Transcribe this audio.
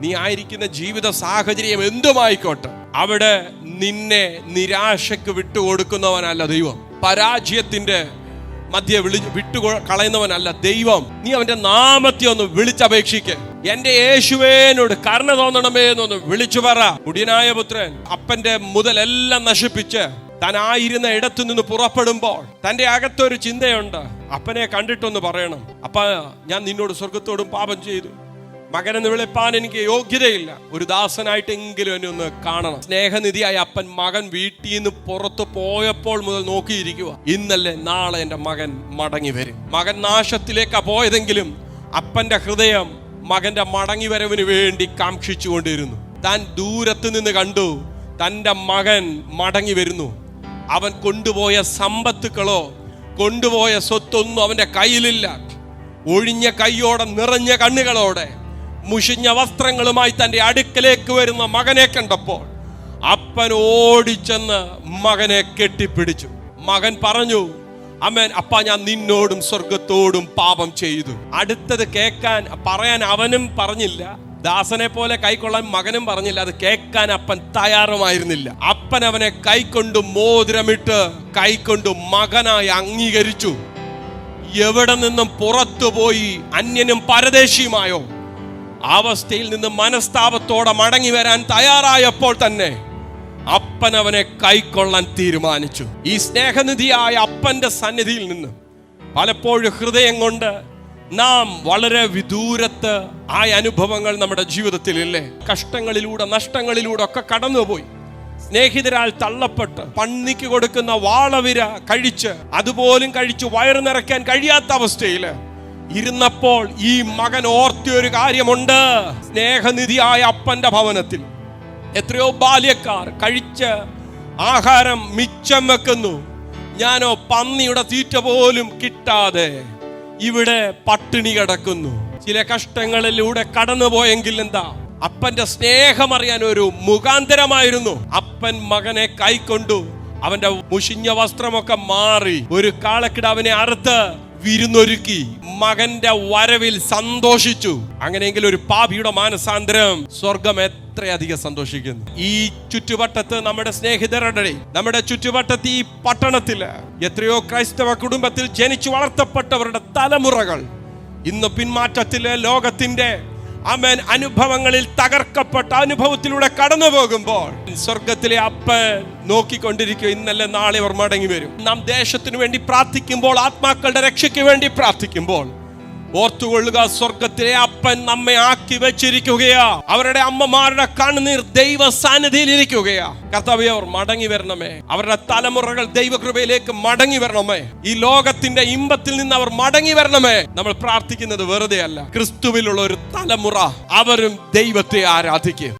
നീ ആയിരിക്കുന്ന ജീവിത സാഹചര്യം എന്തുമായിക്കോട്ടെ, അവിടെ നിന്നെ നിരാശക്ക് വിട്ടുകൊടുക്കുന്നവനല്ല ദൈവം. പരാജയത്തിന്റെ മധ്യ വിട്ടുകളയുന്നവനല്ല ദൈവം. നീ അവന്റെ നാമത്തെ ഒന്ന് വിളിച്ചപേക്ഷിക്ക്. എന്റെ യേശുവേനോട് കരുണ തോന്നണമേ എന്നൊന്ന് വിളിച്ചു പറ. മുടിയനായ പുത്രൻ അപ്പന്റെ മുതലെല്ലാം നശിപ്പിച്ച് താനായിരുന്ന ഇടത്തു നിന്ന് പുറപ്പെടുമ്പോൾ തന്റെ അകത്തൊരു ചിന്തയുണ്ട്. അപ്പനെ കണ്ടിട്ടൊന്ന് പറയണം, അപ്പ ഞാൻ നിന്നോട് സ്വർഗത്തോടും പാപം ചെയ്തു, മകനെന്ന് വിളിപ്പാൻ എനിക്ക് യോഗ്യതയില്ല, ഒരു ദാസനായിട്ടെങ്കിലും എന്നെ ഒന്ന് കാണണം. സ്നേഹനിധിയായ അപ്പൻ മകൻ വീട്ടിൽ നിന്ന് പുറത്തു പോയപ്പോൾ മുതൽ നോക്കിയിരിക്കുക, ഇന്നല്ലേ നാളെ എൻ്റെ മകൻ മടങ്ങി വരും. മകൻ നാശത്തിലേക്കാ പോയതെങ്കിലും അപ്പന്റെ ഹൃദയം മകന്റെ മടങ്ങി വരവിന് വേണ്ടി കാക്ഷിച്ചുകൊണ്ടിരുന്നു. താൻ ദൂരത്ത് നിന്ന് കണ്ടു തൻ്റെ മകൻ മടങ്ങി വരുന്നു. അവൻ കൊണ്ടുപോയ സമ്പത്തുക്കളോ കൊണ്ടുപോയ സ്വത്തൊന്നും അവന്റെ കയ്യിലില്ല. ഒഴിഞ്ഞ കൈയോടെ നിറഞ്ഞ കണ്ണുകളോടെ മുഷിഞ്ഞ വസ്ത്രങ്ങളുമായി തന്റെ അടുക്കലേക്ക് വരുന്ന മകനെ കണ്ടപ്പോൾ അപ്പൻ ഓടിച്ചെന്ന് മകനെ കെട്ടിപ്പിടിച്ചു. മകൻ പറഞ്ഞു, അമ്മേൻ, അപ്പ ഞാൻ നിന്നോടും സ്വർഗത്തോടും പാപം ചെയ്തു. അടുത്തത് പറയാൻ അവനും പറഞ്ഞില്ല, ദാസനെ പോലെ കൈക്കൊള്ളാൻ മകനും പറഞ്ഞില്ല. അത് കേൾക്കാൻ അപ്പൻ തയ്യാറുമായിരുന്നില്ല. അപ്പൻ അവനെ കൈക്കൊണ്ട് മോതിരമിട്ട് കൈക്കൊണ്ട് മകനായി അംഗീകരിച്ചു. എവിടെ നിന്നും പുറത്തുപോയി അന്യനും പരദേശിയുമായോ അവസ്ഥയിൽ നിന്ന് മനസ്താപത്തോടെ മടങ്ങി വരാൻ തയ്യാറായപ്പോൾ തന്നെ അപ്പൻ അവനെ കൈക്കൊള്ളാൻ തീരുമാനിച്ചു. ഈ സ്നേഹനിധിയായ അപ്പന്റെ സന്നിധിയിൽ നിന്ന് പലപ്പോഴും ഹൃദയം കൊണ്ട് നാം വളരെ വിദൂരത്ത് ആയ അനുഭവങ്ങൾ നമ്മുടെ ജീവിതത്തിൽ ഇല്ലേ? കഷ്ടങ്ങളിലൂടെ നഷ്ടങ്ങളിലൂടെ ഒക്കെ കടന്നുപോയി, സ്നേഹിതരാൽ തള്ളപ്പെട്ട് പന്നിക്ക് കൊടുക്കുന്ന വാളവിര കഴിച്ച് അതുപോലും കഴിച്ച് വയറ് നിറയ്ക്കാൻ കഴിയാത്ത അവസ്ഥയില് ഇരുന്നപ്പോൾ ഈ മകൻ ഓർത്തിയൊരു കാര്യമുണ്ട്. സ്നേഹനിധിയായ അപ്പന്റെ ഭവനത്തിൽ എത്രയോ ബാല്യക്കാർ കഴിച്ച് ആഹാരം മിച്ചം വെക്കുന്നു, ഞാനോ പന്നിയുടെ തീറ്റ പോലും കിട്ടാതെ ഇവിടെ പട്ടിണി കിടക്കുന്നു. ചില കഷ്ടങ്ങളിലൂടെ കടന്നുപോയെങ്കിൽ എന്താ, അപ്പന്റെ സ്നേഹം അറിയാൻ ഒരു മുഖാന്തരമായിരുന്നു. അപ്പൻ മകനെ കൈക്കൊണ്ടു, അവന്റെ മുഷിഞ്ഞ വസ്ത്രമൊക്കെ മാറി ഒരു കാളക്കിടാവിനെ അറുത്ത് വിരുന്നൊരുക്കി മകന്റെ വരവിൽ സന്തോഷിച്ചു. അങ്ങനെയെങ്കിൽ ഒരു പാപിയുടെ മാനസാന്തരം സ്വർഗം എത്രയധികം സന്തോഷിക്കുന്നു. ഈ ചുറ്റുവട്ടത്ത് നമ്മുടെ സ്നേഹിതരുടെ, നമ്മുടെ ചുറ്റുവട്ടത്ത് ഈ പട്ടണത്തില് എത്രയോ ക്രൈസ്തവ കുടുംബത്തിൽ ജനിച്ചു വളർത്തപ്പെട്ടവരുടെ തലമുറകൾ ഇന്ന് പിന്മാറ്റത്തില് ലോകത്തിന്റെ അനുഭവങ്ങളിൽ തകർക്കപ്പെട്ട അനുഭവത്തിലൂടെ കടന്നു പോകുമ്പോൾ സ്വർഗത്തിലെ അപ്പൻ നോക്കിക്കൊണ്ടിരിക്കും, ഇന്നലെ നാളെ അവർ മടങ്ങി വരും. നാം ദേശത്തിനു വേണ്ടി പ്രാർത്ഥിക്കുമ്പോൾ, ആത്മാക്കളുടെ രക്ഷയ്ക്ക് വേണ്ടി പ്രാർത്ഥിക്കുമ്പോൾ ഓർത്തുകൊള്ളുക, സ്വർഗത്തിലെ അപ്പൻ നമ്മെ ആക്കി വെച്ചിരിക്കുകയാ. അവരുടെ അമ്മമാരുടെ കണ്ണുനീർ ദൈവ സാന്നിധിയിൽ ഇരിക്കുകയാ. കർത്താവേ, അവർ മടങ്ങി വരണമേ, അവരുടെ തലമുറകൾ ദൈവകൃപയിലേക്ക് മടങ്ങി വരണമേ, ഈ ലോകത്തിന്റെ ഇമ്പത്തിൽ നിന്ന് അവർ മടങ്ങി വരണമേ. നമ്മൾ പ്രാർത്ഥിക്കുന്നത് വെറുതെ അല്ല. ക്രിസ്തുവിലുള്ള ഒരു തലമുറ, അവരും ദൈവത്തെ ആരാധിക്കും.